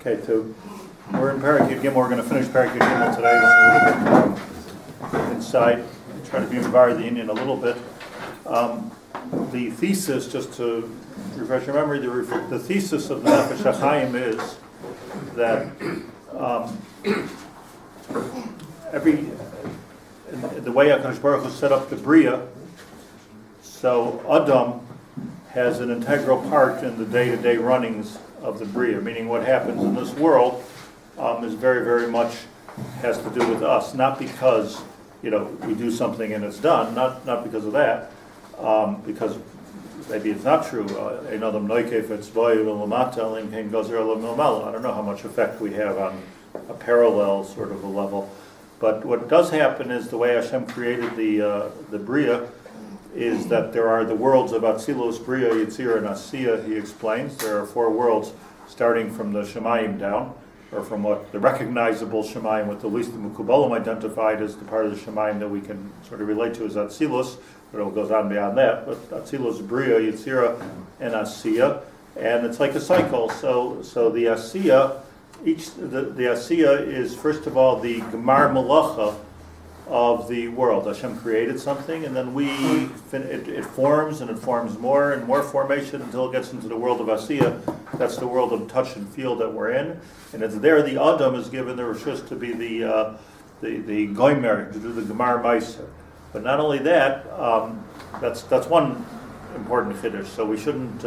Okay, so we're in Parakut Gimel. We're going to finish Parakut Gimel today. A little bit inside. Try to be involved in the Indian a little bit. The thesis, just to refresh your memory, the thesis of the Nefesh Hachaim is that the way HaKadosh Baruch Hu set up the Bria, so Adam has an integral part in the day-to-day runnings of the Bria, meaning what happens in this world is very, very much has to do with us, not because we do something and it's done, not because of that, because maybe it's not true. I don't know how much effect we have on a parallel sort of a level, but what does happen is the way Hashem created the Bria is that there are the worlds of Atzilus, Bria, Yitzira, and Asiya. He explains there are 4 worlds starting from the Shemayim down, or from what the recognizable Shemayim, what the least the Mukubalim identified as the part of the Shemayim that we can sort of relate to as Atzilus, but it goes on beyond that. But Atzilus, Bria, Yitzira, and Asiya, and it's like a cycle. So the Asiya, the Asiya is first of all the Gemar Malacha of the world. Hashem created something, and then it forms, and it forms more and more formation until it gets into the world of Asiya. That's the world of touch and feel that we're in, and it's there the Adam is given the Rishus to be the Goymer, to do the Gemar Meiser. But not only that, that's one important chiddush. So we shouldn't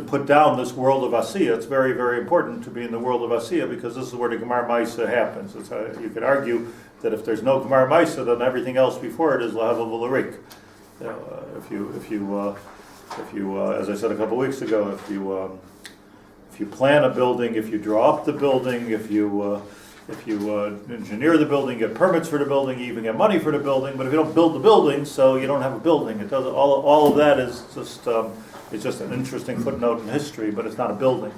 put down this world of Asiya. It's very, very important to be in the world of Asiya because this is where the Gemar Maisa happens. You could argue that if there's no Gemar Maisa, then everything else before it is Lahav V'Larik. If you, as I said a couple of weeks ago, if you plan a building, if you draw up the building, if you engineer the building, get permits for the building, you even get money for the building, but if you don't build the building, so you don't have a building. It doesn't. All of that is just. It's just an interesting footnote in history, but it's not a building.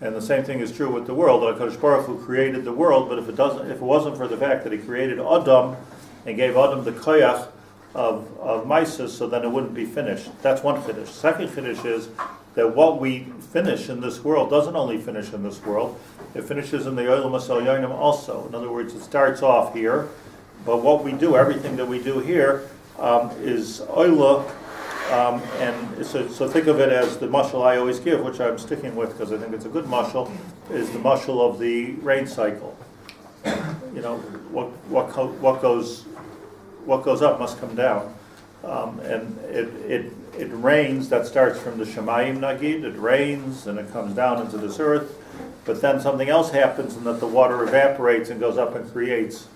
And the same thing is true with the world. HaKadosh Baruch Hu created the world, but if it wasn't for the fact that He created Adam and gave Adam the koyach of Mises, so then it wouldn't be finished. That's one chiddush. Second chiddush is that what we finish in this world doesn't only finish in this world; it finishes in the Olam HaSalyonim also. In other words, it starts off here, but what we do, everything that we do here, is Oila. And so think of it as the mashal I always give, which I'm sticking with because I think it's a good mashal, is the mashal of the rain cycle. What goes up must come down, and it rains. That starts from the Shemayim Nagid. It rains and it comes down into this earth, but then something else happens, and that the water evaporates and goes up and creates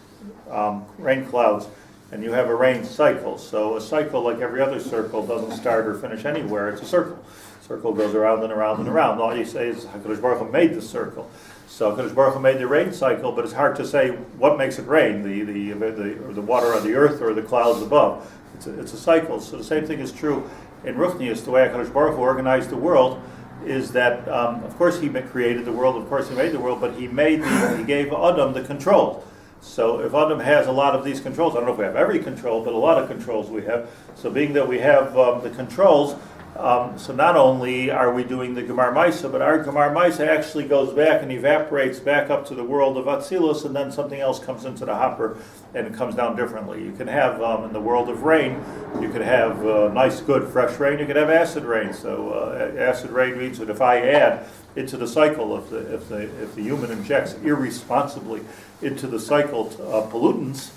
rain clouds. And you have a rain cycle. So a cycle, like every other circle, doesn't start or finish anywhere. It's a circle. Circle goes around and around and around. All you say is HaKadosh Baruch Hu made the circle. So HaKadosh Baruch Hu made the rain cycle, but it's hard to say what makes it rain, the water on the earth or the clouds above. It's a cycle. So the same thing is true in Ruchnius. The way HaKadosh Baruch Hu organized the world is that, of course, He created the world. Of course, He made the world, but He gave Adam the control. So if Adam has a lot of these controls, I don't know if we have every control, but a lot of controls we have. So being that we have the controls, so not only are we doing the Gemar Maisa, but our Gemar Maisa actually goes back and evaporates back up to the world of Atzilus, and then something else comes into the hopper, and it comes down differently. You can have, in the world of rain, you could have nice, good, fresh rain. You could have acid rain. So acid rain means that if I add into the cycle, if the human injects irresponsibly into the cycle of pollutants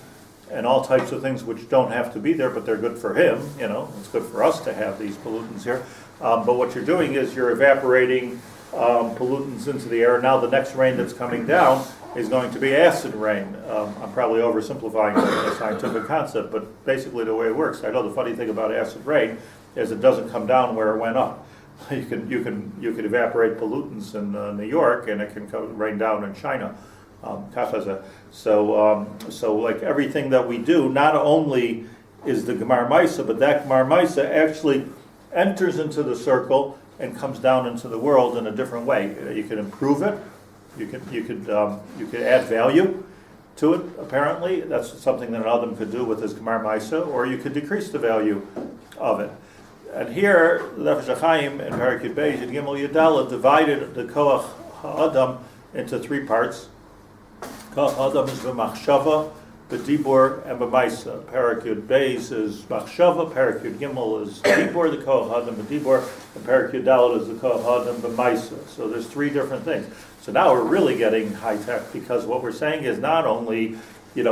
and all types of things which don't have to be there, but they're good for him. It's good for us to have these pollutants here. But what you're doing is you're evaporating pollutants into the air. Now the next rain that's coming down is going to be acid rain. I'm probably oversimplifying the scientific concept, but basically the way it works. I know the funny thing about acid rain is it doesn't come down where it went up. You could evaporate pollutants in New York, and it can rain down in China. So like everything that we do, not only is the Gemar Maisa, but that Gemar Maisa actually enters into the circle and comes down into the world in a different way. You can improve it. You could add value to it. Apparently, that's something that an Adam could do with his Gemar Maisa, or you could decrease the value of it. And here, Nefesh Hachaim in Parakut Beis and Gimel Yadala divided the Koach HaAdam into three parts. Koach HaAdam is b'machshava, b'dibur, and b'maisa. Parakut Beis is machshava, Parakut Gimel is dibur, the Koach HaAdam b'dibur, and Parakut Daled is the Koach HaAdam b'maisa. So there's three different things. So now we're really getting high tech, because what we're saying is not only, did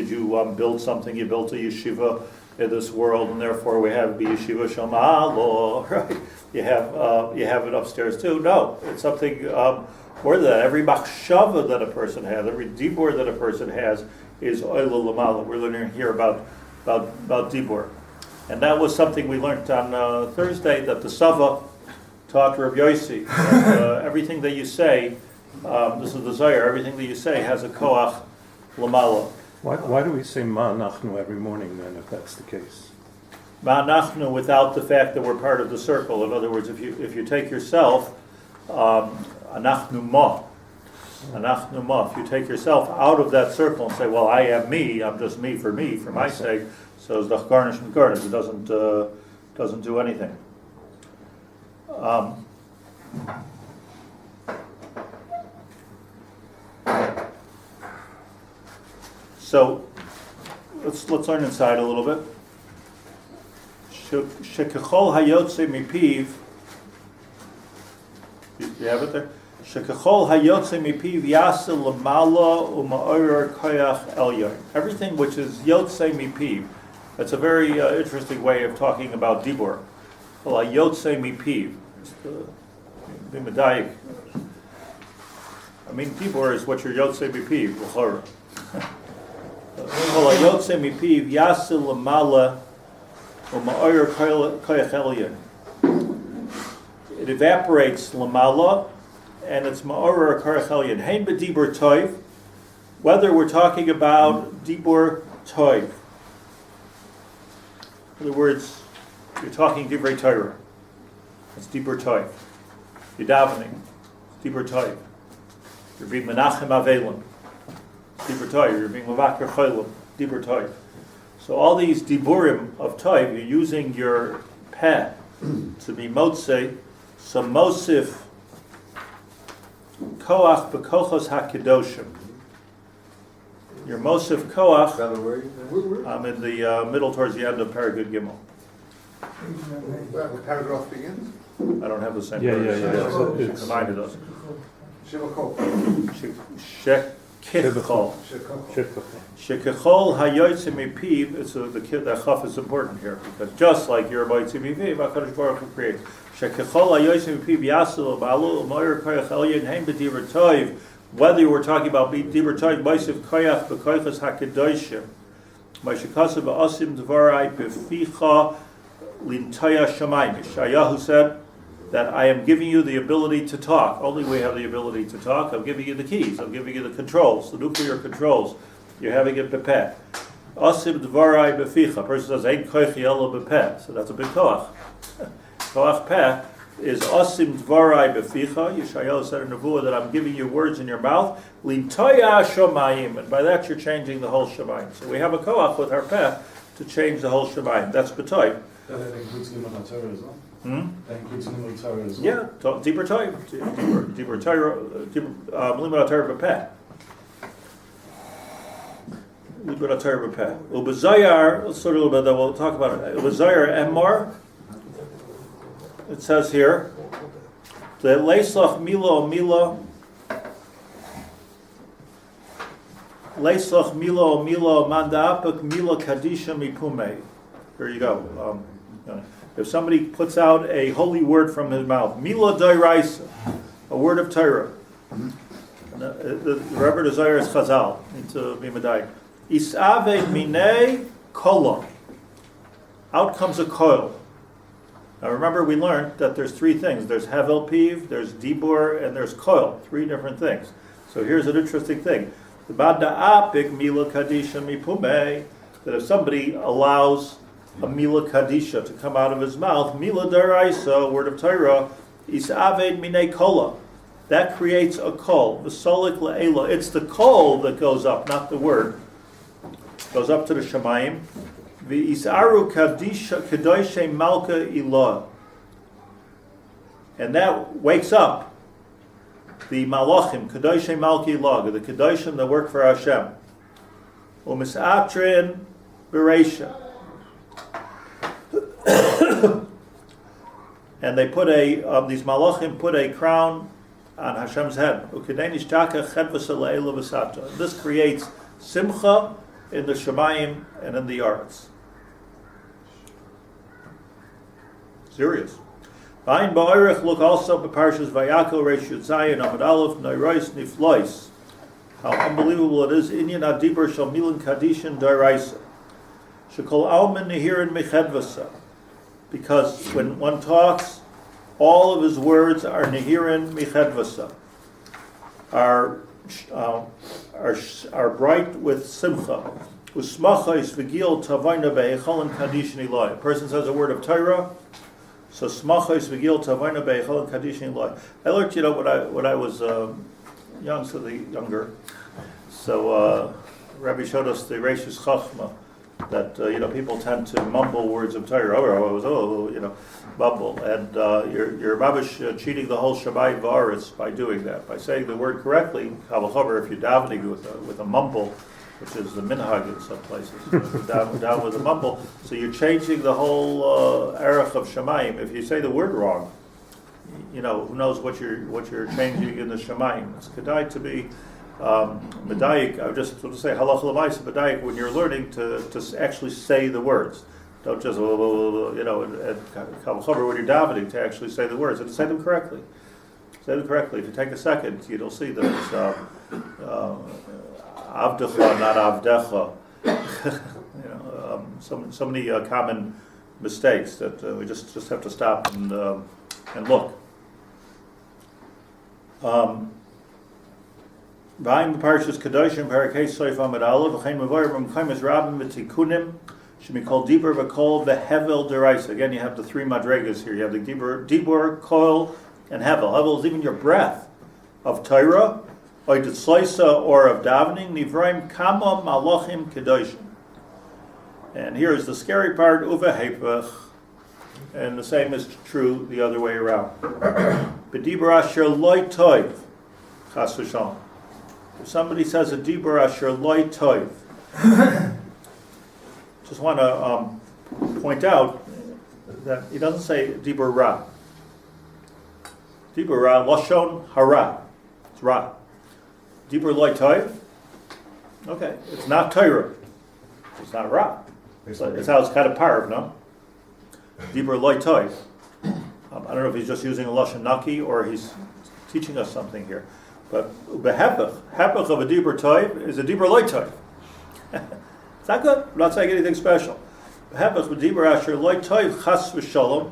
you build something, you built a yeshiva in this world, and therefore we have the yeshiva shamalo, right? You have it upstairs too. No, it's something more than that. Every machshava that a person has, every dibur that a person has, is oila lamala. We're learning here about dibur, and that was something we learned on Thursday, that the Sava taught Rav Yossi. Everything that you say, this is the Zohar, everything that you say has a koach lamala. Why do we say ma'anachnu every morning then, if that's the case? Ma'anachnu without the fact that we're part of the circle. In other words, if you take yourself, anachnu ma. Anachnu ma. If you take yourself out of that circle and say, well, I am me, I'm just me, for my sake, so it's the garnish and garnish. It doesn't do anything. So let's learn inside a little bit. Shekechol hayotze mipiv. You have it there. Shekechol hayotze mipiv yaseh lamala u'ma'orer koyach elyon. Everything which is yotze mipiv. That's a very interesting way of talking about dibur. Hayotze mipiv. Be medayik. I mean, dibur is what your yotze mipiv l'chora. It evaporates lamala, and it's ma'orer koyach elyon. Hein b'dibur toiv, whether we're talking about dibur toiv. In other words, you're talking divrei Torah. It's dibur toiv. You're davening. It's dibur toiv. You're being menachem avelim. Dibur toiv, you're being mavakir cholim, dibur toiv. So all these diburim of toiv, you're using your peh to be motzei, so mosif koach b'kochos hakedoshim. Your mosif koach, I'm in the middle towards the end of Paragud Gimel. The paragraph begins? I don't have the same Yeah. It's combined those. Shekechol. Shekechol hayotze mipiv. The chaf is important here, because just like your hayotze mipiv, HaKadosh Baruch Hu creates. Shekechol hayotze mipiv yasel balu u'moyer koyach elyon hein b'dibur toiv. Whether we're talking about dibur toiv, ma'isiv koyach b'koychas hakedoshim, ma'ishikasav ba'asim dvarai b'ficha lintoya shamayim. Yeshayahu said that I am giving you the ability to talk. Only we have the ability to talk. I'm giving you the keys. I'm giving you the controls, the nuclear controls. You're having it bepeh. Asim dvarai beficha. A person says, "Ein koichi ela bepeh." So that's a big koach. Koach peh is asim dvarai beficha. Yeshayahu said in Nevuah that I'm giving you words in your mouth. Lintoya shomayim. And by that you're changing the whole shomayim. So we have a koach with our peh to change the whole shomayim. That's betoy. That includes Limud Torah as well. That includes Limud Torah as well. Yeah, dibur toiv, dibur Torah, Limud Torah b'peh. Limud Torah b'peh. Ubezayar, let's sort a little bit. Then we'll talk about it. Ubezayar emar. It says here, the leislach milo milo. Leislach milo milo mandapuk milo kadisha mipume. Here you go. If somebody puts out a holy word from his mouth, Mila Dairaisa, a word of Torah. The Rebbe desire is Chazal, into Mimadai. Isave mine kola. Out comes a koil. Now remember, we learned that there's three things. There's Hevel Piv, there's Dibur, and there's koil. Three different things. So here's an interesting thing. The Bada'apik Mila Kadisha Mipume, that if somebody allows a Mila Kadisha to come out of his mouth, Mila Daraisa, word of Torah, Isaved Mine Kola. That creates a kol. V'solik le'ela. It's the kol that goes up, not the word. Goes up to the Shemayim. V'isaru kadoshei malka ilah. And that wakes up the malachim, kadoshei malka ilah, the kadoshim that work for Hashem. Umisatrin bereisha. And they put these malachim put a crown on Hashem's head. This creates simcha in the Shemayim and in the arts. Serious. Vayin ba'orech, look also at Parshas Vayakel Reish Yud Zayin Amud Aleph Neiros Niflois. How unbelievable it is. Inyan Adibur Shal Milan Kadishin Daraisa. Shekol Alman Nehirin Mechedvasa. Because when one talks, all of his words are Nehirin Mechedvasa. Are bright with simcha. Usmachais v'gil tavayna be'echol and kadishin ilai. A person says a word of Torah, so smachais v'gil tavayna be'echol and kadishin ilai. I learned, when I was younger. So Rabbi showed us the Reishis Chachma that people tend to mumble words of Torah. Mumble, and you're mabish cheating the whole Shabbat V'aretz by doing that, by saying the word correctly. Rabbi Haber, if you're davening with a mumble, which is the minhag in some places, down with a mumble, so you're changing the whole erech of Shemayim. If you say the word wrong, who knows what you're changing in the Shemayim. It's kedai to be medayik. I just want to say halacha l'maisa medayik when you're learning to actually say the words. Don't just, and when you're davening, to actually say the words and to say them correctly. Say them correctly. If you take a second, you'll see that it's avdecha, not avdecha. So many common mistakes that we just have to stop and look. Vayim Parshas Kedoshim Parakei Soif Amud Aleph V'chein Mevorim Kaimis Rabim V'tikunim Shemikol Dibur V'kol V'hevel Deraisa. Again, you have the three madregas here. You have the Dibur, Koil, and Hevel. Hevel is even your breath of Torah, or Ditzloisa, or of davening. Nivraim Kama Malachim Kedoshim. And here is the scary part, Uvehepech, and the same is true the other way around. B'dibur Asher Loi Toiv, Chas V'Shalom. If somebody says a dibur asher loy toiv, just want to point out that he doesn't say dibur ra. Dibur ra, lashon hara. It's ra. Dibur loy toiv, okay, it's not Torah. It's not ra. It's how it's kind of parv, no? Dibur loy toiv. I don't know if he's just using a lashon naki or he's teaching us something here. But hepech of a dibur toiv is a dibur loy toiv. It's not good. I'm not saying anything special. Hepech of dibur asher loy toiv chas v'shalom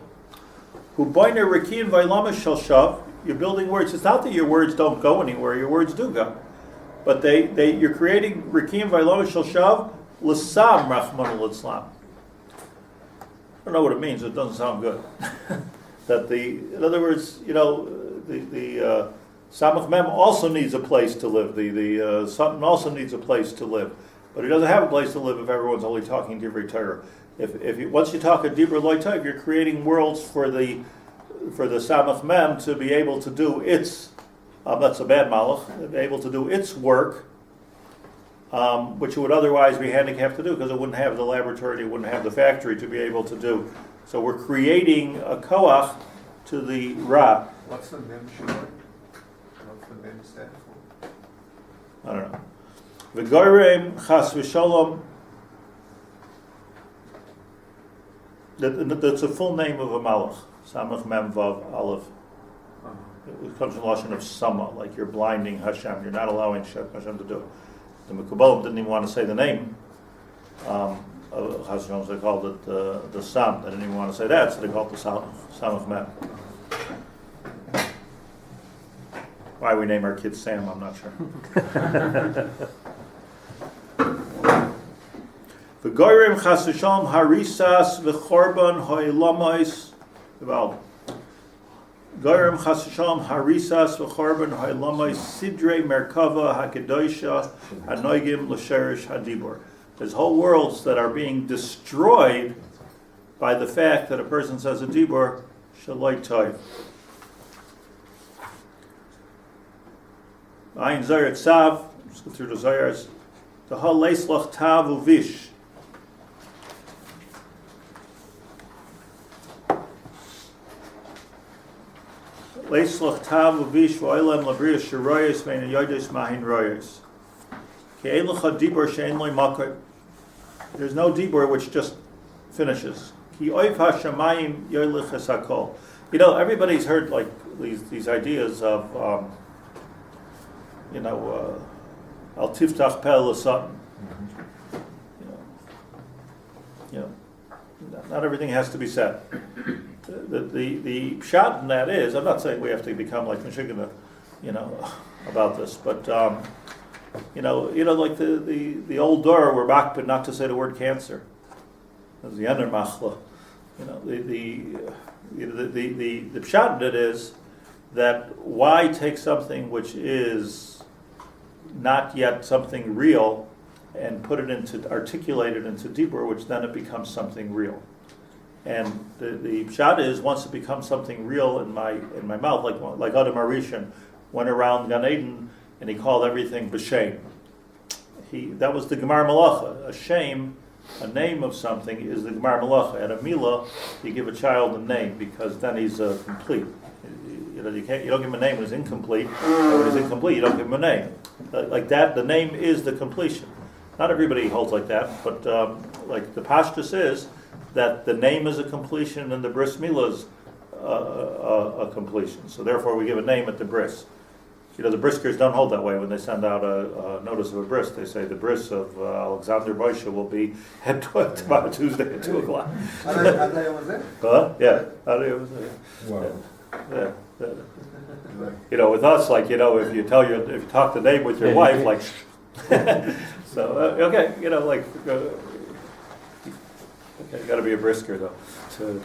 hu boiner rekiin v'ilama shel shav. You're building words. It's not that your words don't go anywhere. Your words do go, but you're creating rekiin v'ilama shel shav l'sam rachmana litzlam. I don't know what it means. It doesn't sound good. In other words, the Samach Mem also needs a place to live. The Sutton also needs a place to live, but he doesn't have a place to live if everyone's only talking Divrei Torah. Once you talk a Divrei Loy Toiv, you're creating worlds for the Samach Mem to be able to do its. That's a bad malach. Be able to do its work, which it would otherwise be handicapped to do because it wouldn't have the laboratory, it wouldn't have the factory to be able to do. So we're creating a koach to the Ra. What's the Mem Shiurim? What's the Mem stand for? I don't know. V'goreim chas v'shalom. That's a full name of a malach. Samach Mem Vav Aleph. It comes from the lashon of sama, like you're blinding Hashem. You're not allowing Hashem to do it. The Mekubalim didn't even want to say the name of Hashem, so they called it the Sam. They didn't even want to say that, so they called it the Samach Mem. Why we name our kids Sam, I'm not sure. V'goyrim chas v'shalom harisas v'chorban ho'ilamais v'al. Goyrim chas v'shalom harisas v'chorban ho'ilamais sidrei merkava ha'kedosha ha'noigim l'sherish ha'dibur. There's whole worlds that are being destroyed by the fact that a person says a dibur shaloi toiv. Ayin Zayar Tzav, let's go through the Zayars. The Hal Leislach Tav Uvish. Leislach Tav Uvish V'oilem Labriya Shiroyes Vein Yodes Mahin Royes. Ki Eilecha Dibur Shein Loi Makar. There's no dibur which just finishes. Ki Oif HaShamayim Yoleches HaKol. You know, everybody's heard like these ideas of Al Tiftach Pel L'Satan. Not everything has to be said. The pshat in that is, I'm not saying we have to become like Michigan, about this, but like the old door were makbid not to say the word cancer. It was the Ener Machla. The pshat in it is that why take something which is not yet something real and articulate it into dibur, which then it becomes something real. And the pshat is, once it becomes something real in my mouth, like Adam Arishan went around Gan Eden and he called everything b'shem. That was the Gemar Malacha. A shame, a name of something, is the Gemar Malacha. At a milah, you give a child a name because then he's complete. You don't give him a name when he's incomplete, or when he's incomplete, you don't give him a name. Like that, the name is the completion. Not everybody holds like that, but like the pashtus is that the name is a completion and the bris milah is a completion. So therefore we give a name at the bris. The briskers don't hold that way. When they send out a notice of a bris, they say the bris of Alexander Boisha will be tomorrow Tuesday at 2 o'clock. Adaya was there? Yeah, Adaya was there. Wow. Yeah. With us, if you talk the name with your wife, like, so okay, you got to be a brisker though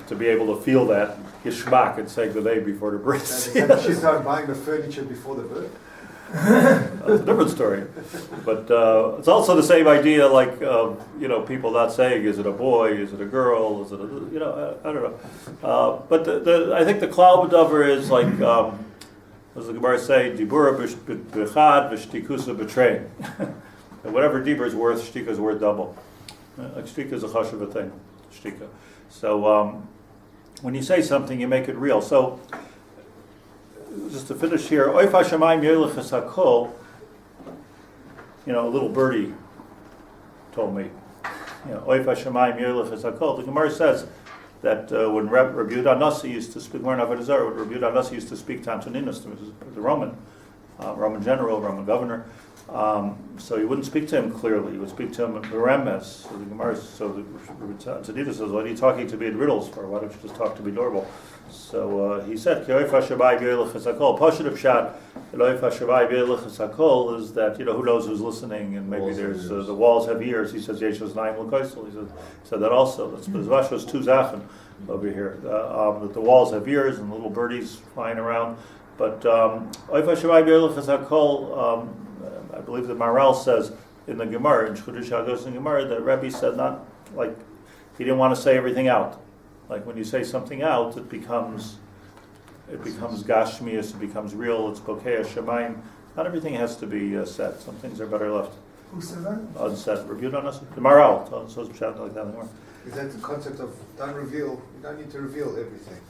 to be able to feel that geschmack and saying the name before the bris. And she's not buying the furniture before the birth. That's a different story, but it's also the same idea. Like people not saying, is it a boy, is it a girl, is it I don't know. But I think the klal b'davar is like, as the Gemara say, dibura b'chad v'shtikusa b'trein. Whatever dibur is worth, shtika is worth double. Like shtika is a chashuv thing, shtika. So when you say something, you make it real. So just to finish here, Oif HaShamayim Yoleches HaKol, a little birdie told me, Oif HaShamayim Yoleches HaKol. The Gemara says that when Rabbi Yehuda Nasi used to speak, when Rabbi Yehuda Nasi used to speak to Antoninus, the Roman general, Roman governor, so he wouldn't speak to him clearly. He would speak to him in Beremes. So the Gemara, Antoninus says, "What are you talking to me in riddles for? Why don't you just talk to me normal?" So he said, "Ki oif hashabai b'yeleches hakol." Pashat of pshat, oif hashabai b'yeleches hakol is that who knows who's listening, and maybe there's the walls have ears. He says Yeshos naim l'koisel. He said that also. That's Zvashos two zachen over here. That the walls have ears and little birdies flying around. But oif hashabai b'yeleches hakol. I believe that Maral says in the Gemara, in Chudash Hagos in Gemara, that Rebbe said not like he didn't want to say everything out. Like when you say something out, it becomes gashmius, it becomes real. It's bokeh shamayim. Not everything has to be said. Some things are better left Who said that? unsaid. Reviewed on us. The Maral so it's chatting like that anymore. Is that the concept of don't reveal? You don't need to reveal everything.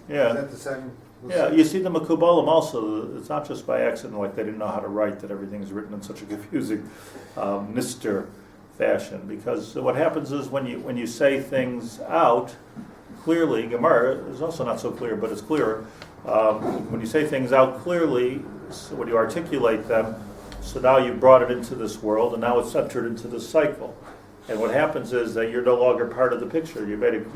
Yeah. Is that the same? Yeah, you see the Mekubalim also, it's not just by accident, like they didn't know how to write, that everything is written in such a confusing Nister fashion. Because what happens is when you say things out clearly, Gemara is also not so clear, but it's clearer. When you say things out clearly, so when you articulate them, so now you've brought it into this world, and now it's entered into this cycle. And what happens is that you're no longer part of the picture. You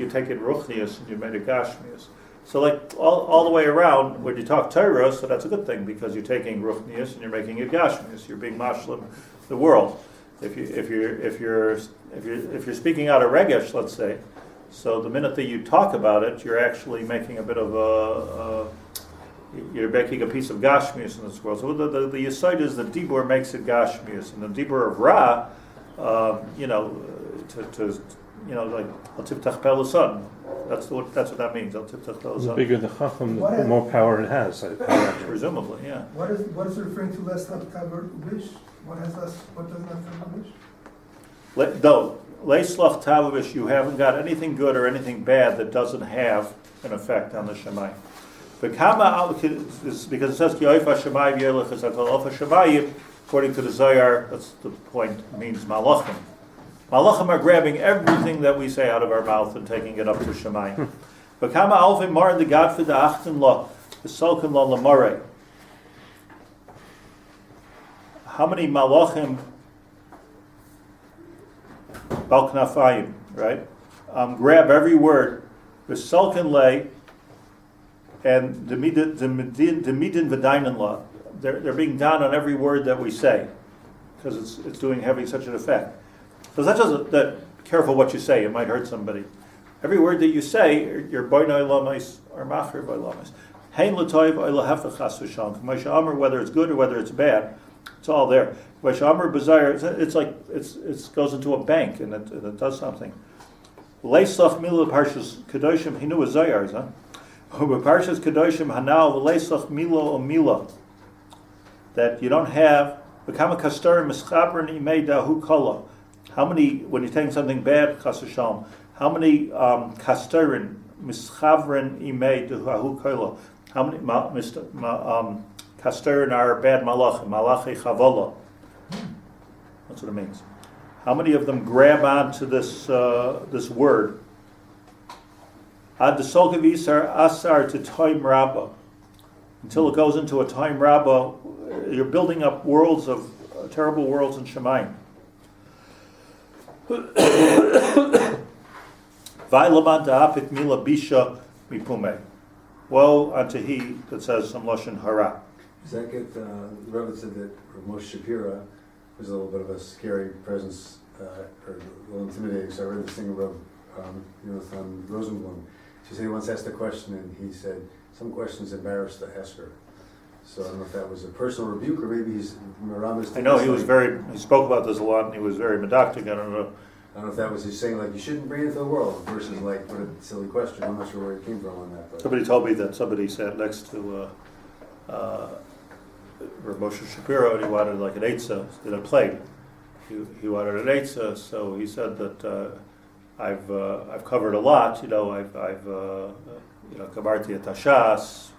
take it ruchnius and you made it gashmius. So like all the way around, when you talk Torah, so that's a good thing because you're taking ruchnius and you're making it gashmius. You're being mashlim the world. If you're speaking out of regesh, let's say, so the minute that you talk about it, you're actually making a bit of you're making a piece of gashmius in this world. So the yesod is the dibur makes it gashmius, and the dibur of ra like Al Tiftach Pel Son. That's what that means. Al Tiftach Pel The Son. bigger the chacham, What the is- more power it has. I imagine. Presumably, yeah. What is it referring to? Less taver ubish? What does not taver ubish? No, Leislach Tavavish, you haven't got anything good or anything bad that doesn't have an effect on the Shemayim. But Kama, because it says Ki Oifa Shemayim Yelech is Akol Ofa Shemayim, according to the Zohar, that's the point, means Malachim. Malachim are grabbing everything that we say out of our mouth and taking it up to Shemayim. But Kama Alvim Mar the God for the Achten Law, the Sulkin Law Lamare. How many Malachim Balknafayim, right? Grab every word, the Sulkin lay, and the Midin V'dainin law. They're being down on every word that we say, because it's having such an effect. So that's just that careful what you say, it might hurt somebody. Every word that you say, you're boinoi lamis or machir by lamis. Hein l'toiv oila hefech chas v'shalom. Moshe Amar, whether it's good or whether it's bad, it's all there. Moshe Amar Bazar, it's like it goes into a bank and it does something. Leislach mila parshas kedoshim hinu azayars, huh? Parshas kedoshim hanal leislach mila o mila. That you don't have bekama kastar mischabren imei dahu kala. How many, when you're taking something bad, chas v'shalom, how many kastarin mischavren imei dahu kala? How many kastarin are bad malachim, malachi chavola? That's what it means. How many of them grab onto this word? Ad desolkav isar asar to toim rabba. Until it goes into a toim rabba, you're building up worlds of terrible worlds in Shemayim. Vailaman da'apit mila bisha mipume. Woe unto he that says some lashon hara. Does that get, the Rebbe said that Moshe Shapira was a little bit of a scary presence, or a little intimidating, so I read this thing about Jonathan Rosenblum. She said he once asked a question and he said, some questions embarrassed to ask her. So I don't know if that was a personal rebuke or maybe he's Maramis. I know he spoke about this a lot and he was very medoctic. I don't know if that was he's saying like you shouldn't bring it into the world versus like what a silly question. I'm not sure where it came from on that. But. Somebody told me that somebody sat next to Rav Moshe Shapiro and he wanted like an eitzah in a plate. He wanted an eitzah, so he said that I've covered a lot. I've kabarti et hashas.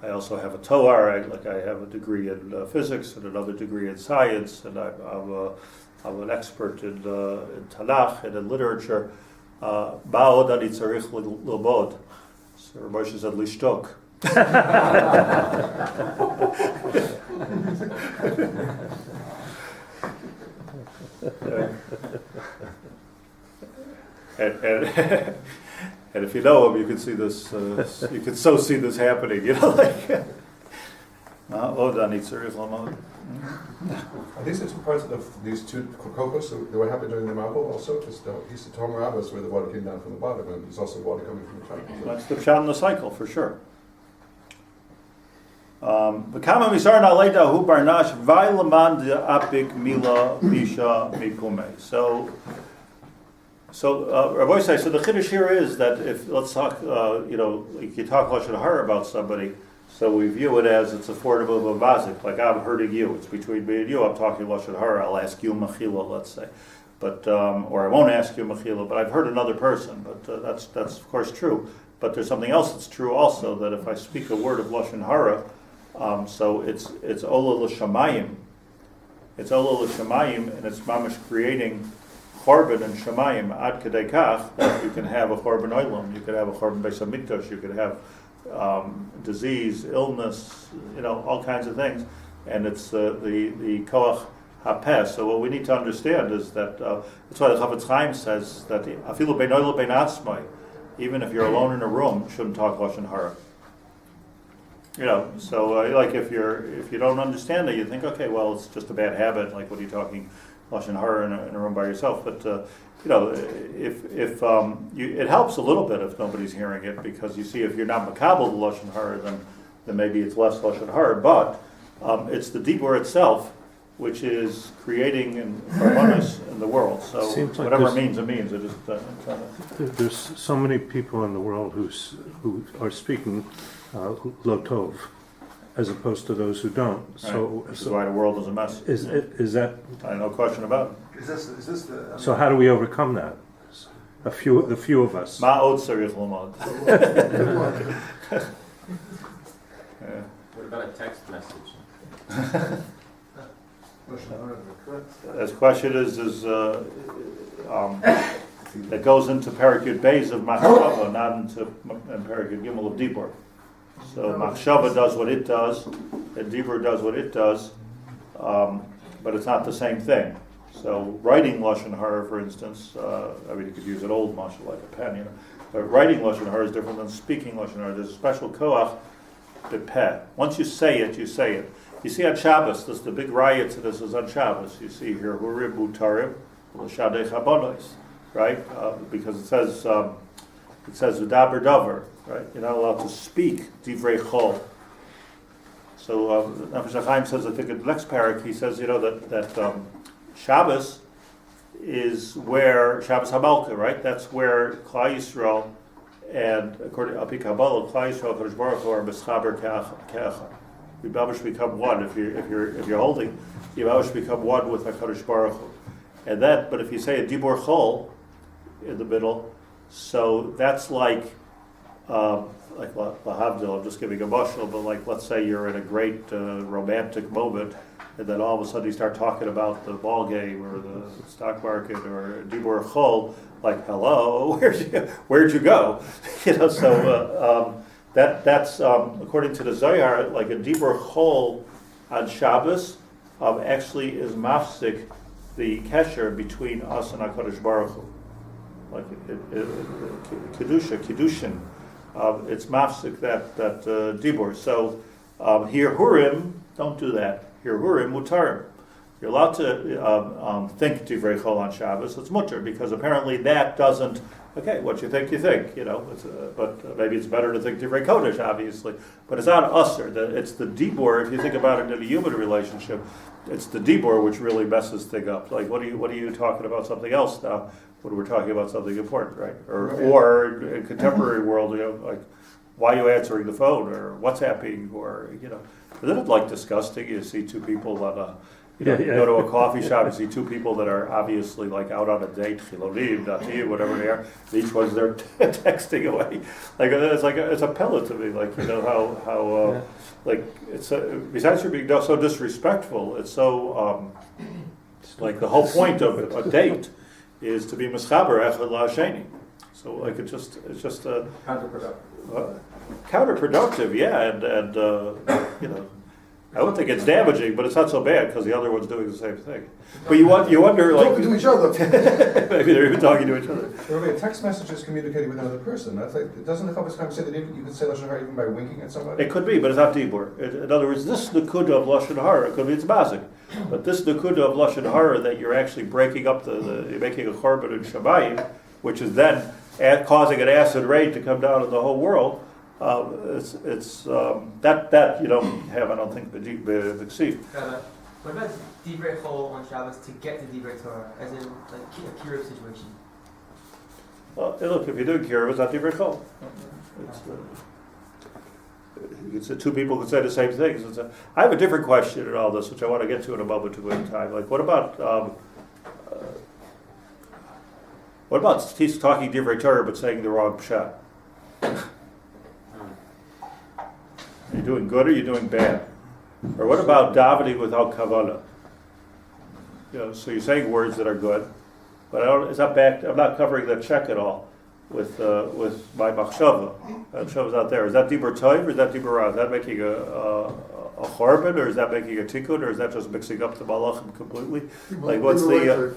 I also have a Torah. I have a degree in physics and another degree in science, and I'm an expert in Tanakh and in literature. Ba'od ani tzarich l'bod. So Rav Moshe said lishtok. And if you know him, you can see this. You can so see this happening. Are these the two parts of these two kokos that were happening during the Mabul also? Because he's the Tom Rabbis where the water came down from the bottom, and there's also water coming from the top. That's the pshat in the cycle for sure. V'kama misar na'aleida hu barnash v'aylaman de'apik mila bisha mipume. So Rabbi says, so the chiddush here is that if, let's talk, you talk lashon hara about somebody, so we view it as it's affordable b'vazik, like I'm hurting you, it's between me and you, I'm talking lashon hara, I'll ask you mechila, let's say, but or I won't ask you mechila, but I've hurt another person, but that's of course true. But there's something else that's true also, that if I speak a word of lashon hara, so it's ola l'shamayim, and it's mamish creating Chorban and Shemayim ad kedei kach that you can have a Chorban olam, you could have a Chorban Beis Hamikdash, you could have disease, illness, all kinds of things, and it's the koach hapes. So what we need to understand is that that's why the Rav Chaim says that afilu bein oila bein atzmai, even if you're alone in a room, shouldn't talk lashon hara. So like if you don't understand it, you think, okay, well, it's just a bad habit. Like, what are you talking lashon hara in a room by yourself? But if it helps a little bit if nobody's hearing it, because you see, if you're not makabel the lashon hara, then maybe it's less lashon hara. But it's the dibur itself which is creating and harmonious in the world. So Seems like whatever it there's- means, it means. It just There's so many people in the world who are speaking lo tov, as opposed to those who don't. So, this is why the world is a mess. is that No question about it. Is this the? so? How do we overcome that? The few of us. Ma'od tzarich lamod. Yeah. What about a text message? The question is that goes into Parakut Beis of Machshava, not into Parakut Gimel of Dibur. So Machshava does what it does, and Dibur does what it does, but it's not the same thing. So writing Lashon Hara, for instance, you could use an old mashal like a pen, but writing Lashon Hara is different than speaking Lashon Hara. There's a special koach, bepeh. Once you say it, you say it. You see on Shabbos, the big riot to this is on Shabbos. You see here, Hurim Mutarim, L'Shadei Chabonos, right? Because it says V'daber Davar, right? You're not allowed to speak Divrei Chol. So Nefesh Hachaim says, I think in the next parak, he says, that Shabbos is where Shabbos Hamalka, right? That's where Klal Yisrael and according to Al Pi Kabbalah, Klal Yisrael Kadosh Baruch Hu are Mischaber Ke'achad. You Babash become one. If you're holding, you Babash become one with HaKadosh Baruch Hu. And that, but if you say a Dibur Chol in the middle, so that's like Lahavdil, I'm just giving a mashal, but like let's say you're in a great romantic moment, and then all of a sudden you start talking about the ball game or the stock market or Dibur Chol, like hello, where'd you go? That's according to the Zohar, like a Dibur Chol on Shabbos actually is mafsik the kesher between us and HaKadosh Baruch Hu. Like Kiddushin, it's mafsik that Dibur. So here Hurim, don't do that. Here Hurim Mutarim. You're allowed to think Divrei Chol on Shabbos. It's mutter because apparently that doesn't. Okay, what you think, but maybe it's better to think Divrei Kodesh, obviously. But it's not usher. It's the Dibur. If you think about it in a human relationship, it's the Dibur which really messes things up. Like, what are you talking about something else now? When we're talking about something important, right? Or in contemporary world, like, why are you answering the phone, or what's happening, or isn't it like disgusting? You see two people on you go to a coffee shop, you see two people that are obviously like out on a date, chilonim, dati, whatever they are. Each one's there texting away. Like it's a pellet to me. Like how like it's besides for being so disrespectful, it's so like the whole point of it, a date, is to be mischaber echad la'asheni. So like it's just Counterproductive. Counterproductive, yeah, and I would think it's damaging, but it's not so bad because the other one's doing the same thing. But you wonder, like, Talking to each other. maybe they're even talking to each other. Remember, a text message is communicating with another person. That's like, doesn't the Chavis Chaim say that you can say Lashon Hara even by winking at somebody? It could be, but it's not dibur. In other words, this nekuda of Lashon Hara, it could be it's mazik. But this nekuda of Lashon Hara that you're actually breaking up you're making a korban in Shamayim, which is then causing an acid rain to come down on the whole world. It's that you don't have, I don't think, b'ksiv. What about Divrei Chol on Shabbos to get to Divrei Torah, as in like a Kiruv situation? Well, look, if you're doing kiruv, it's not Divrei Chol. Two people could say the same things. I have a different question in all this, which I want to get to in a moment in time. Like, what about he's talking Divrei Torah but saying the wrong pshat? Are you doing good or are you doing bad? Or what about davening without kavanah? So you're saying words that are good, but I'm not covering that check at all with my machshava. Machshava's not there. Is that dibur tov or is that dibur ra? Is that making a chorban, or is that making a tikkun, or is that just mixing up the malachim completely? Like what's the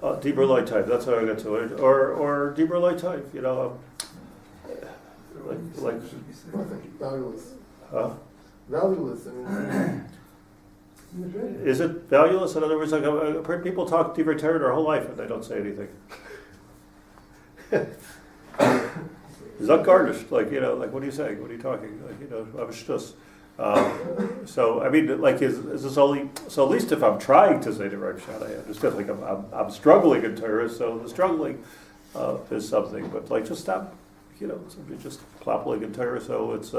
dibur loy tov? That's how I get to it. Or dibur loy tov. Like valueless. Valueless. I mean, Is it valueless? In other words, like I've heard people talk Divrei Torah their whole life and they don't say anything. Is that garnished? Like what are you saying? What are you talking? Like I'm shtus. So I mean, like, is this only? So at least if I'm trying to say the right shot, I understand. Like I'm struggling in Torah, so the struggling is something. But like, just stop, somebody just klappling in Torah. So it's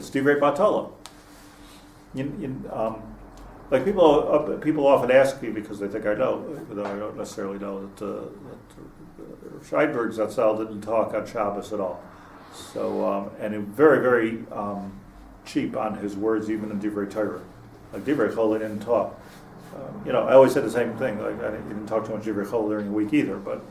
divrei batala. Like people often ask me because they think I know, even though I don't necessarily know that Scheinberg Zatzal didn't talk on Shabbos at all. So and very very cheap on his words, even in divrei Torah. Like divrei chol, he didn't talk. I always said the same thing. Like he didn't talk too much divrei chol during the week either. But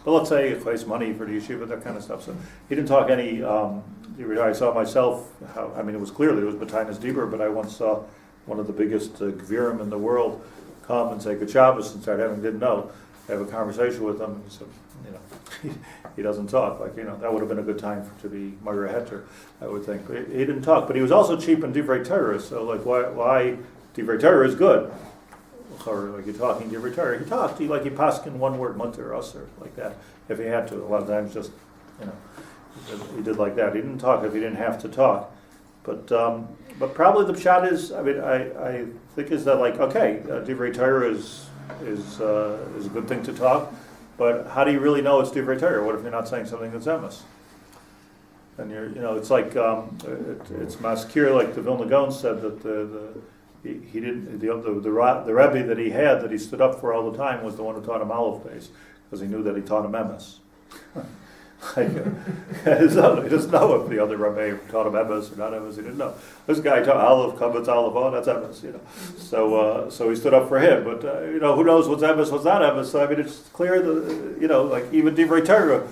let's say he placed money for the yeshiva, that kind of stuff. So he didn't talk any divrei Torah. I saw myself. It was clearly it was B'tainas Dibur, but I once saw one of the biggest Gvirim in the world come and say Good Shabbos and start didn't know. Have a conversation with him, and he said, he doesn't talk. Like, that would have been a good time to be Margaret Heter, I would think. But he didn't talk. But he was also cheap in divrei Torah. So, like, why divrei Torah is good? Or like you're talking divrei Torah. He talked. He paskin one word mutter or like that if he had to. A lot of times, just he did like that. He didn't talk if he didn't have to talk. But probably the pshat is. I think is that like divrei Torah is a good thing to talk. But how do you really know it's divrei Torah? What if you're not saying something that's emes? And it's like it's maskir, like the Vilna Gaon said that the Rebbe that he had that he stood up for all the time was the one who taught him Aleph Beis because he knew that he taught him emes. He doesn't know if the other Rebbe taught him emes or not emes. He didn't know. This guy taught Aleph, Kavetz, Aleph, oh, that's emes. So he stood up for him. But who knows what's emes, what's not emes? So I mean, it's clear that like even divrei Torah,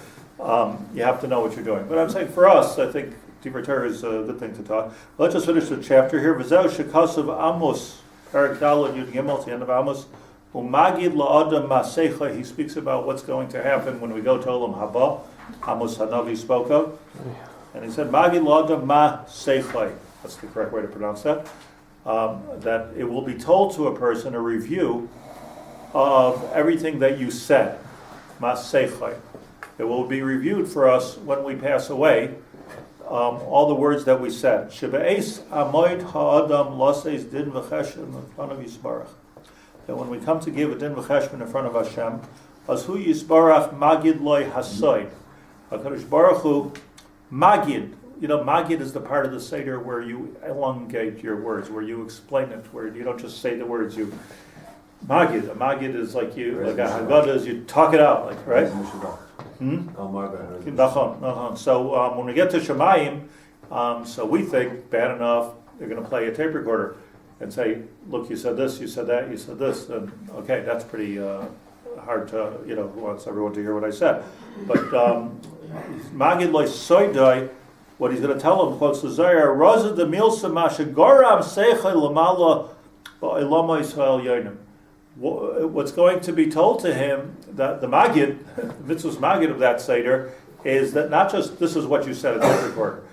you have to know what you're doing. But I'm saying for us, I think divrei Torah is a good thing to talk. Let's just finish the chapter here. V'zeu shekasav Amos, Parak Daled Yud Gimel, the end of Amos. Umagid la'adam ma'seicha. He speaks about what's going to happen when we go to Olam Haba. Amos Hanavi spoke of, and he said, "Magid la'adam ma'seicha." That's the correct way to pronounce that. That it will be told to a person a review of everything that you said. Ma'seicha. It will be reviewed for us when we pass away. All the words that we said. Shebe'es amoid ha'adam laseis din v'cheshem in front of Yisbarach. That when we come to give a din v'cheshem in front of Hashem, as hu Yisbarach magid loy hasoid. HaKadosh Baruch Hu magid. Magid is the part of the seder where you elongate your words, where you explain it, where you don't just say the words. You magid. A magid is like a haggadah is you talk it out, like right. So when we get to Shemayim, so we think bad enough they're going to play a tape recorder and say, "Look, you said this, you said that, you said this." And okay, that's pretty hard to who wants everyone to hear what I said. But Magid loy soidai, what he's going to tell him, quotes the Zohar, "Raza de milsa mashagoram seichel lamala ba'ilama Yisrael yonim." What's going to be told to him, that the Magid, the mitzvah's Magid of that Seder, is that not just this is what you said at the recorder.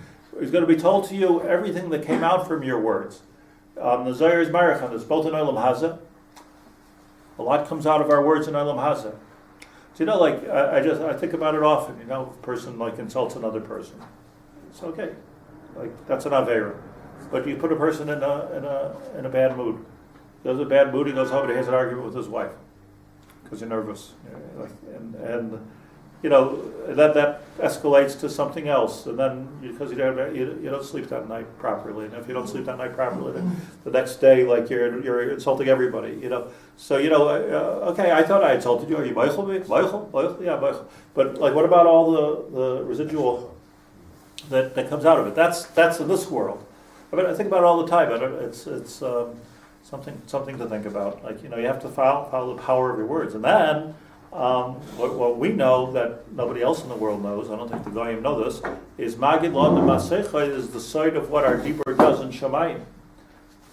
He's going to be told to you everything that came out from your words. The Zohar is marich on this, both in Olam Hazeh. A lot comes out of our words in Olam Hazeh. So I think about it often. A person insults another person. It's okay, that's an aveira. But you put a person in a bad mood. He goes in a bad mood. He goes home and he has an argument with his wife because you're nervous, and that escalates to something else, and then because you don't sleep that night properly, and if you don't sleep that night properly, then the next day you're insulting everybody, So okay, I thought I insulted you. Are you Michael? Michael? Yeah, Michael. But what about all the residual that comes out of it? That's in this world. I think about it all the time. It's something to think about. You have to follow the power of your words, and then. What we know that nobody else in the world knows, I don't think the Goyim know this, is Magid La'adam Ma'seicha is the site of what our Dibur does in Shemayim.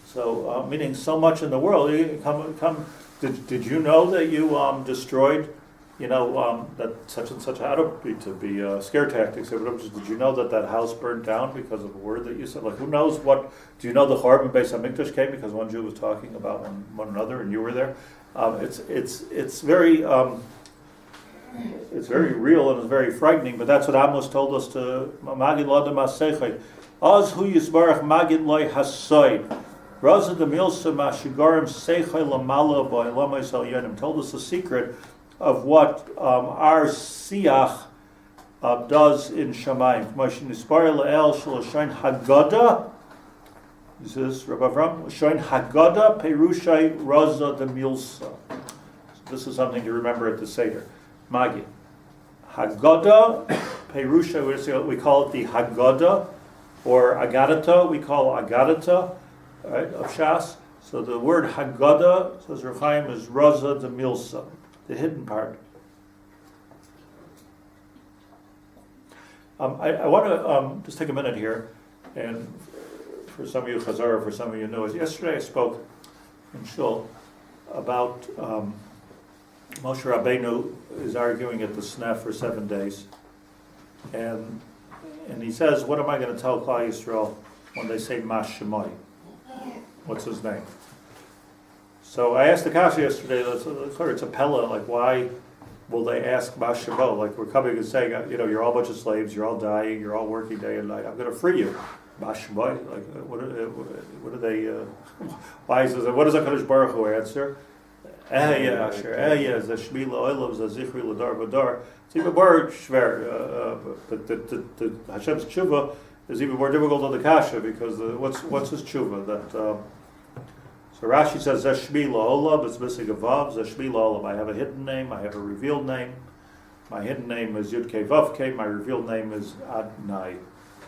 So, meaning so much in the world. Did you know that you destroyed, that such and such had to be scare tactics? Did you know that house burned down because of a word that you said? Who knows what? Do you know the Chorban Beis HaMikdash came because one Jew was talking about one another and you were there? It's very it's very real and it's very frightening, but that's what Amos told us to Magid L'Adam HaSeichai. Az hu yisbarach Magid Loi HaSoid. Raza de Milsa Mashigarim Seichai Lamala by Lamais Elyonim told us the secret of what our Siach does in Shamayim. Moshe Nispar Le'el Shaloshain Haggadah. This is Rabbi Avram. Shaloshain Haggadah Perushai Raza de Milsa. So this is something to remember at the Seder. Magid. Haggadah Perusha, we call it the Haggadah, or Agadata, we call Agadata, right, of Shas. So the word Haggadah, says Reb Chaim, is Raza de Milsa, the hidden part. I want to just take a minute here, and for some of you Chazar, for some of you know, yesterday I spoke in Shul about Moshe Rabbeinu is arguing at the Snef for 7 days, and he says, what am I going to tell Klal Yisrael when they say Mas Shemai? What's his name? So I asked the Kasha yesterday, it's a Pella, like why will they ask Mas Shemai? Like we're coming and saying, you're all a bunch of slaves, you're all dying, you're all working day and night, I'm going to free you. Mas Shemai? Like what are they, why is this, what does HaKadosh Baruch Hu answer? It's even more schwer, but the Hashem's tshuva is even more difficult than the kasha, because what's his tshuva? That so Rashi says Zesh Shmi La'olam, it's missing a vav. Zesh Shmi La'olam. I have a hidden name. I have a revealed name. My hidden name is Yud Kei Vav Kei. My revealed name is Adnai.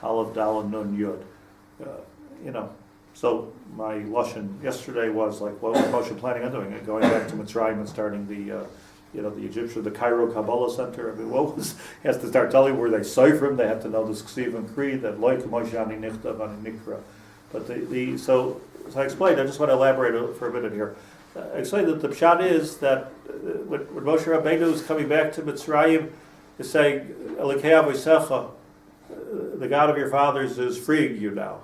Aleph Dalet Nun Yud. So my lashon yesterday was like, what was Moshe planning on doing? Going back to Mitzrayim and starting the Egyptian, the Cairo Kabbalah Center. I mean, he has to start telling where they cipher him. They have to know the Ksiv and Creed, that Loik Moshe Ani Nichtav Ani Nikra. But so I explained, I just want to elaborate for a minute here. I explained that the pshat is that when Moshe Rabbeinu is coming back to Mitzrayim, is saying, Elikei Avosecha, the God of your fathers is freeing you now.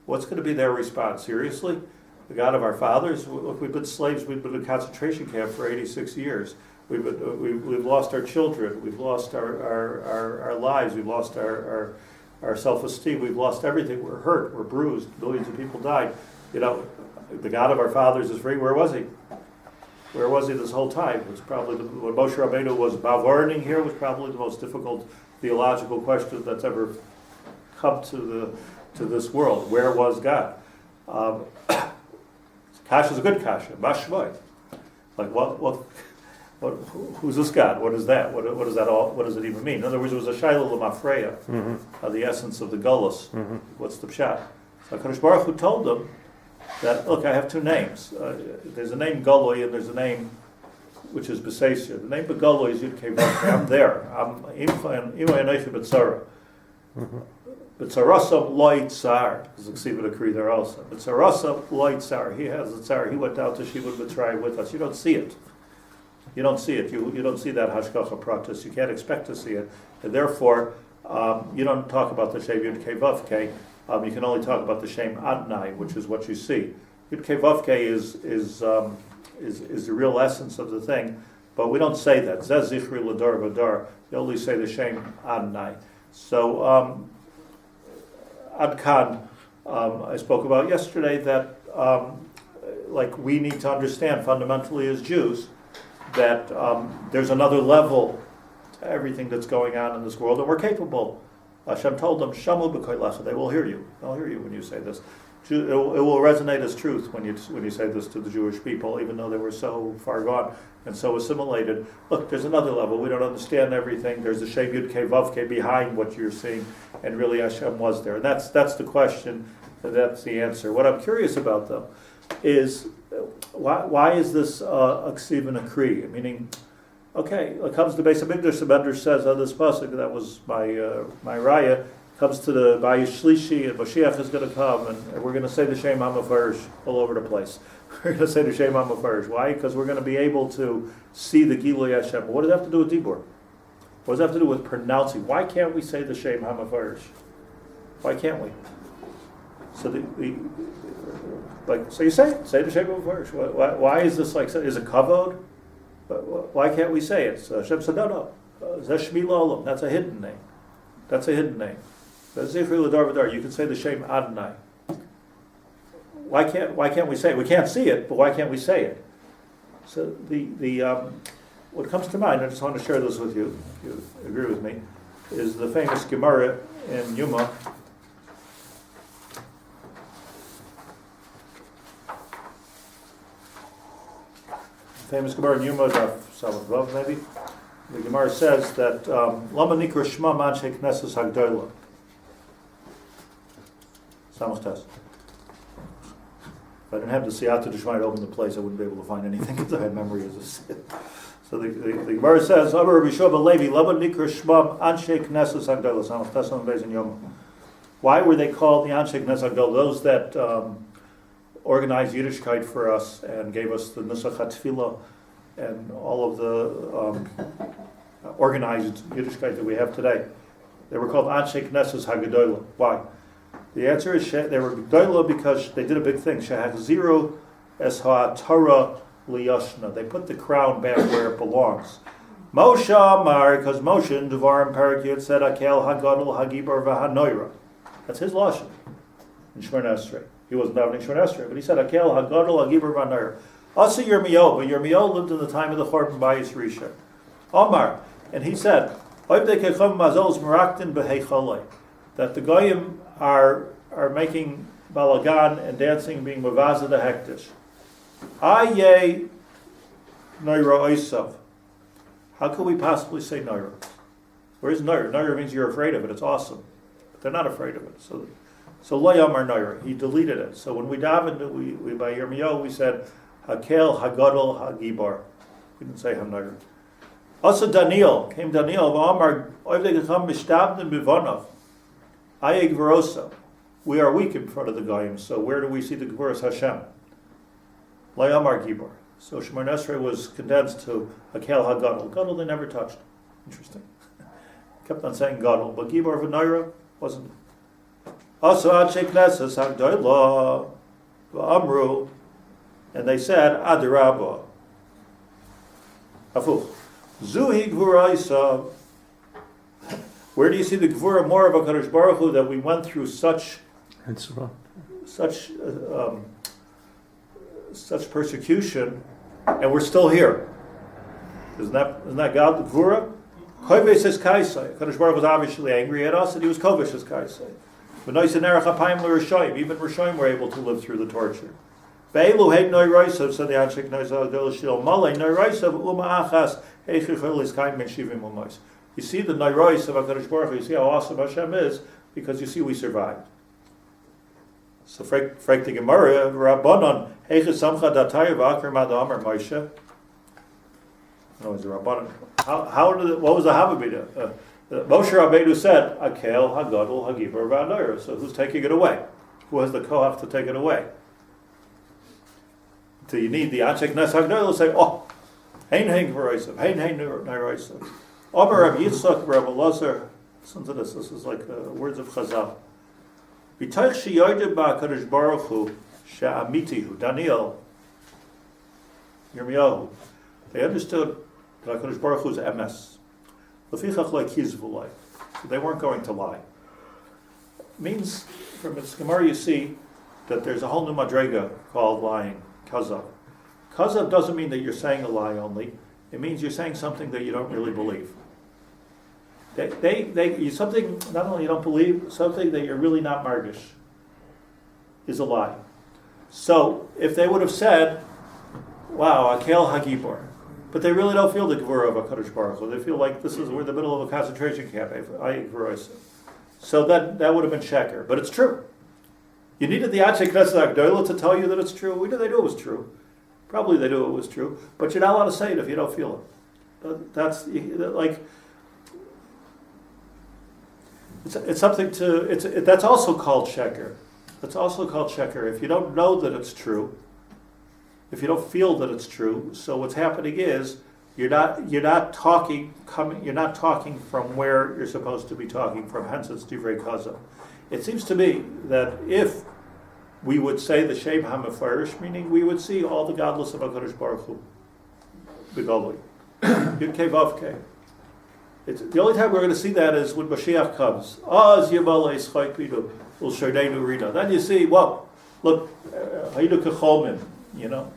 What's going to be their response? Seriously? The God of our fathers? Look, we've been slaves, we've been in a concentration camp for 86 years. We've lost our children, we've lost our lives, we've lost our self-esteem, we've lost everything. We're hurt, we're bruised, millions of people died. The God of our fathers is free. Where was he? Where was he this whole time? It's probably when Moshe Rabbeinu was bavarning here was probably the most difficult theological question that's ever come to this world. Where was God? Kasha is a good kasha. Mashmoy. Like what? Who's this God? What is that? What does that all? What does it even mean? In other words, it was a shaila l'mafreya, the essence of the gullus. What's the pshat? So HaKadosh Baruch Hu told them that, look, I have two names. There's a name Goloi and there's a name which is Besasia. The name of Goloi is Yud Kei Vav Kei. I'm there. I'm Imay Anoichi B'tzara. B'tzarasam Loi Tzar. There's a Ksiva decree there also. B'tzarasam Loi Tzar. He has the Tzar. He went down to Shiva B'tzrai with us. You don't see it. You don't see it. You don't see that Hashgacha Pratis. You can't expect to see it. And therefore, you don't talk about the Shem Yud Kei Vav Kei. You can only talk about the Shem Adnai, which is what you see. Yud Kei Vav Kei is the real essence of the thing, but we don't say that. Zez Zichri L'Dar V'Dar. You only say the Shem Adnai. So Adkan, I spoke about yesterday that like we need to understand fundamentally as Jews that there's another level to everything that's going on in this world, and we're capable. Hashem told them, "Shamu b'koylecha." They will hear you. They'll hear you when you say this. It will resonate as truth when you say this to the Jewish people, even though they were so far gone and so assimilated. Look, there's another level. We don't understand everything. There's a Shem Yud Kei Vav Kei behind what you're seeing, and really Hashem was there. And that's the question. And that's the answer. What I'm curious about, though, is why is this a ksiv and a kri? Meaning, okay, it comes to Beis Hamikdash. The Medrash says on this pasuk, that was my raya. Comes to the Bayis Shlishi, and Mashiach is going to come, and we're going to say the Shem HaMefarish all over the place. We're going to say the Shem HaMefarish. Why? Because we're going to be able to see the Gilui Hashem. What does that have to do with Dibur? What does that have to do with pronouncing? Why can't we say the Shem HaMefarish? Why can't we? So so you say the Shem HaMefarish. Why is this like? Is it kavod? But why can't we say it? So Hashem said, no. Zeh Shmi L'Olam. That's a hidden name. That's a hidden name. Zifri L'Dar V'Dar. You can say the Shem Adonai. Why can't we say it? We can't see it, but why can't we say it? So what comes to mind, I just want to share this with you, if you agree with me, is the famous Gemara in Yuma. Famous Gemara in Yuma, Daf maybe. The Gemara says that Lama Nikra Shma Manshei Knesses Hagdola. Samach Tes. If I didn't have the Siyata D'Shmai to open the place, I wouldn't be able to find anything because I had memory as a Sid. So the Gemara says, Rabbi Shova Levi, Lama Nikra Shma Manshei Knesses Hagdola. Samach Tes on Beis in Yoma. Why were they called the Anshei Knesses Hagdola? Those that organized Yiddishkeit for us and gave us the Nusach HaTfilah and all of the organized Yiddishkeit that we have today. They were called Anshe Knesses HaGedolah. Why? The answer is they were Gedolah because they did a big thing. Shehachziru es ha'Torah liyashna. They put the crown back where it belongs. Moshe Amar, because Moshe in Devarim Parak Yud said, Akel HaGadol HaGibor VaHanoira. That's his lashon in Shemona Esrei. He wasn't davening Shemona Esrei, but he said, Akel HaGadol HaGibor VaHanoira. Also Yirmiyahu, but Yirmiyahu lived in the time of the Chorban Bayis Rishon. Omar, and he said, that the Goyim are making balagan and dancing, being mavaza the hektish. Aye noira oisav. How could we possibly say noira? Where's noira? Noira means you're afraid of it. It's awesome, but they're not afraid of it. So lo yamar noira. He deleted it. So when we davened, we by Yirmiyahu we said Hakel Hagadol Hagibor. We didn't say Hanoira. Also Daniel came Daniel Amar Oivdegacham Mishtabden Bivonov Ayeg Verosa. We are weak in front of the Goyim, so where do we see the Gevuras Hashem? Layamar Gibor. So Shemona Esrei was condensed to Hakel Hagadol. Gadol they never touched. Interesting. Kept on saying Gadol, but Gibor V'Noira wasn't. Also Anshe Knesses Hagdolah V'Amru, and they said Adirabah. Afuch. Zuhi Gvura Isav. Where do you see the Gvura more of a Kadosh Baruch Hu that we went through such persecution and we're still here? Isn't that God the Gvura? Kovesh says Kaisai. Kadosh Baruch was obviously angry at us and he was Kovesh as Kaisai. But Noisen Erech Apayim L'Rishoyim. Even Rishoyim were able to live through the torture. Be'elu heid noi roisav, said the Anshe Knesses Hagdolah Malay noi roisav uma achas heichichol is kain men shivim umois. You see the noi roisav HaKadosh Baruch Hu, you see how awesome Hashem is, because you see we survived. So frag the Gemara, Rabbanon, heichis samcha dataya v'akar mad amar Moshe. No, it's the Rabbanon. What was the Havabida? Moshe Rabbeinu said, Akel Hagadol Hagibor V'Anoira. So who's taking it away? Who has the koach to take it away? So you need the Anshe Knesses Hagdolah to say, hein Gvuraisav, hein Neiraisav. Omer Rabbi Yitzchak, Rabbi Elazar, listen to this. This is like words of Chazal. B'toich sheyoyde ba'Kadosh Baruch Hu she'amitihu. Daniel, Yirmiyahu. They understood that HaKadosh Baruch Hu is emes. Lefichach like hizvulai. So they weren't going to lie. It means, from its Gemara you see that there's a whole new madrega called lying. Kazav. Kazav doesn't mean that you're saying a lie only. It means you're saying something that you don't really believe. Something not only you don't believe, something that you're really not margish is a lie. So if they would have said, "Wow, Akel Hagibor," but they really don't feel the Gevurah of HaKadosh Baruch Hu. They feel like we're in the middle of a concentration camp. So that would have been sheker, but it's true. You needed the Anshe Knesses Hagdolah to tell you that it's true. They knew it was true. Probably they knew it was true. But you're not allowed to say it if you don't feel it. That's like, it's something to, that's also called sheker. That's also called sheker. If you don't know that it's true, if you don't feel that it's true, so what's happening is you're not talking from where you're supposed to be talking from. Hence, it's divrei kaza. It seems to me that if we would say the Shem HaMefarish, meaning we would see all the godless of HaKadosh Baruch Hu. Begolui. Yud Kei Vav Kei. It's the only time we're going to see that is when Mashiach comes. Oz Yimala Yischai Pidu Ul Shardenu Rida. Then you see, well, look, Hayidu Kecholmin,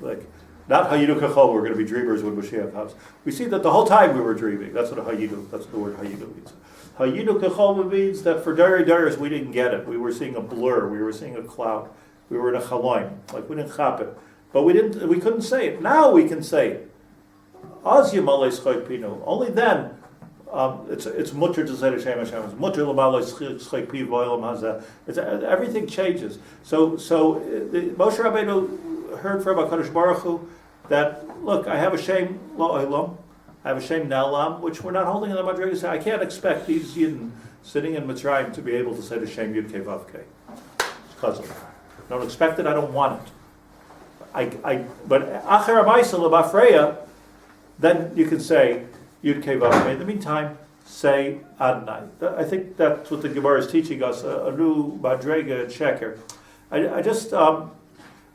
like not Hayidu Kechol. We're going to be dreamers when Mashiach comes. We see that the whole time we were dreaming. That's what Hayidu. That's what the word Hayidu means. Hayidu Kecholmin means that for Daris we didn't get it. We were seeing a blur. We were seeing a cloud. We were in a chaloim. Like we didn't chap it, but we couldn't say it. Now we can say it. Az Yimala Yischai Pidu. Only then. It's mutter to say to Shem Hashem. It's mutter l'malay schek piv v'olam hazeh. Everything changes. So Moshe Rabbeinu heard from HaKadosh Baruch Hu that, look, I have a Shem lo'olam, I have a Shem na'olam, which we're not holding in the Madrigal. Say I can't expect these Yidden sitting in Mitzrayim to be able to say to Shem Yud Kei Vav Kei. It's cousin. Don't expect it. I don't want it. But Acher Amaisa l'Bafreya, then you can say Yud Kei Vav Kei. In the meantime, say Adonai. I think that's what the Gemara is teaching us, a new Madrega and Sheker.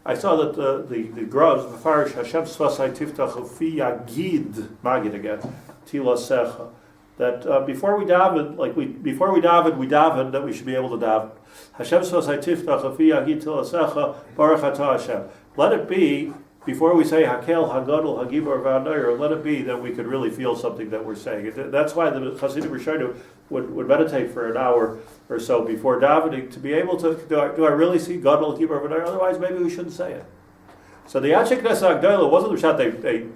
I saw that the Graz, Mefarish, Hashem Svasai Tiftach Ufi Yagid, Magid again, Tila Secha, that before we daven, we daven that we should be able to daven. Hashem Svasai Tiftach Ufi Yagid Tila Secha, Baruch Atah Hashem. Let it be, before we say Hakel, Hagadol, Hagibor, V'Anoyer, let it be that we could really feel something that we're saying. That's why the Hasidim Rishonim would meditate for an hour or so before davening to be able to, do I really see Gadol, Hagibor, V'Anoyer? Otherwise, maybe we shouldn't say it. So the Yachik Nesa Agdoila wasn't the pshat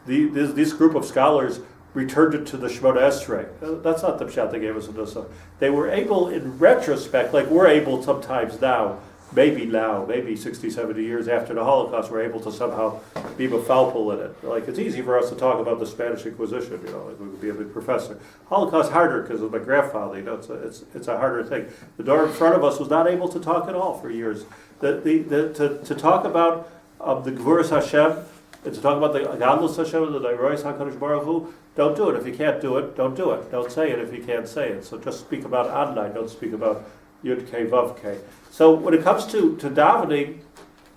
this group of scholars returned it to the Shemona Esrei. That's not the pshat they gave us in this. They were able, in retrospect, like we're able sometimes now, maybe 60, 70 years after the Holocaust, we're able to somehow be befalpul in it. Like, it's easy for us to talk about the Spanish Inquisition, like we would be a big professor. Holocaust harder because of my grandfather, it's a harder thing. The door in front of us was not able to talk at all for years. To talk about the Gvuras Hashem, and to talk about the Gadlus Hashem, the Dairois HaKadosh Baruch Hu, don't do it. If you can't do it, don't do it. Don't say it if you can't say it. So just speak about Adonai, don't speak about Yud Kei Vav Kei. So when it comes to davening,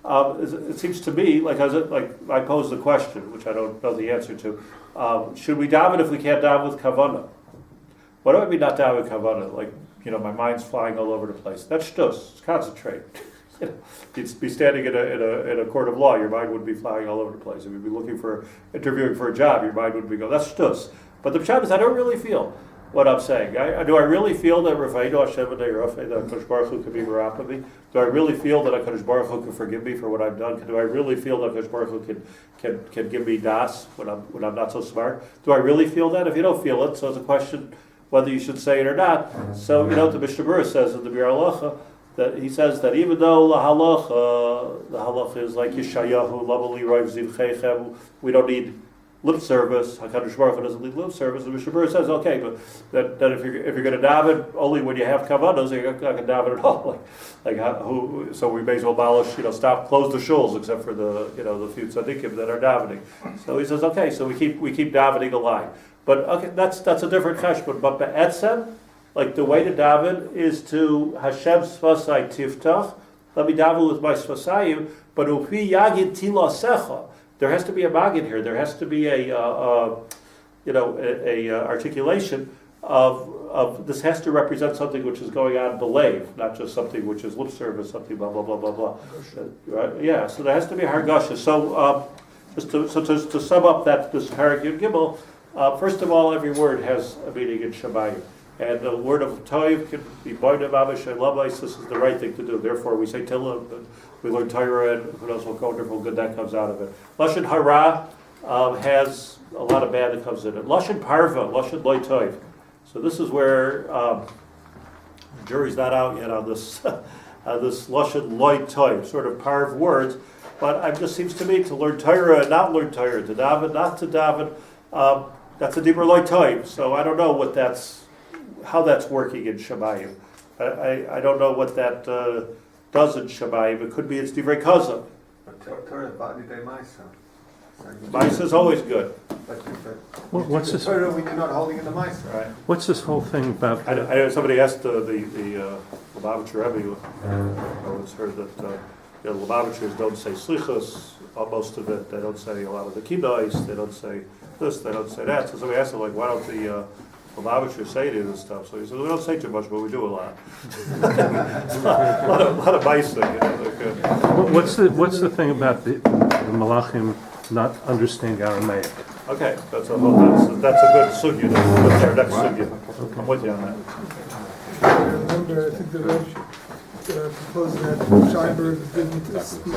it seems to me like I posed the question, which I don't know the answer to. Should we daven if we can't daven with kavanah? What do I mean not daven with kavanah? Like my mind's flying all over the place. That's shtus. Concentrate. You'd be standing in a court of law. Your mind would be flying all over the place. If you'd be interviewing for a job, your mind would be going. That's shtus. But the pshat is I don't really feel what I'm saying. Do I really feel that Rafaydo Hashem and Rafa, that HaKadosh Baruch Hu can be merapah me? Do I really feel that HaKadosh Baruch Hu can forgive me for what I've done? Do I really feel that HaKadosh Baruch Hu can give me das when I'm not so smart? Do I really feel that? If you don't feel it, so it's a question whether you should say it or not. So the Mishnah Berurah says in the Bir Halacha that he says that even though the halacha is like Yeshayahu, Lavali Rav Zivchechem, we don't need lip service. HaKadosh Baruch Hu doesn't need lip service. The Mishnah Berurah says, okay, but that if you're going to daven only when you have kavanos, you're not going to daven at all. So we may as well abolish, close the shuls except for the few tzaddikim that are davening. So he says, okay, so we keep davening alive. But okay, that's a different cheshbon. But be'etzem, like the way to daven is to Hashem Svasai Tiftach. Let me daven with my Svasayim, but upi yagid tila secha. There has to be a magid here. There has to be a articulation of this has to represent something which is going on believe, not just something which is lip service, something blah blah blah blah blah. Right? Yeah. So there has to be a hargasha. So to sum up this Parak Yud Gimel, first of all, every word has a meaning in Shemayim. And the word of Toiv can be Boidav Avishai Labais. This is the right thing to do. Therefore, we say Tillim, and we learn Torah, and who knows what wonderful good that comes out of it. Lashon Hara has a lot of bad that comes in it. Lashon Parva, Lashon Loi Toiv. So this is where the jury's not out yet on this this Lashon Loi Toiv, sort of parv words. But it just seems to me to learn Torah and not learn Torah, to daven, not to daven, that's a Dibur Loi Toiv. So I don't know how that's working in Shemayim. I don't know what that does in Shemayim. It could be it's Divrei Kazan. But Torah body day Maisa. Maisa is always good. What's this? Torah when you're not holding in the Maisa. Right. What's this whole thing about? I know somebody asked the Lubavitcher Rebbe, it's heard that The Lubavitchers don't say slichus, most of it, they don't say a lot of the kiddush, they don't say this, they don't say that. So we asked him, like, why don't the Lubavitchers say any of this stuff? So he said, we don't say too much, but we do a lot. a lot of mice thing, you know, What's the thing about the Malachim not understanding Aramaic? okay, that's a good sugya. That's our next sugya. I'm with you on that. I remember, I think the Rebbe proposed that Scheinberg didn't speak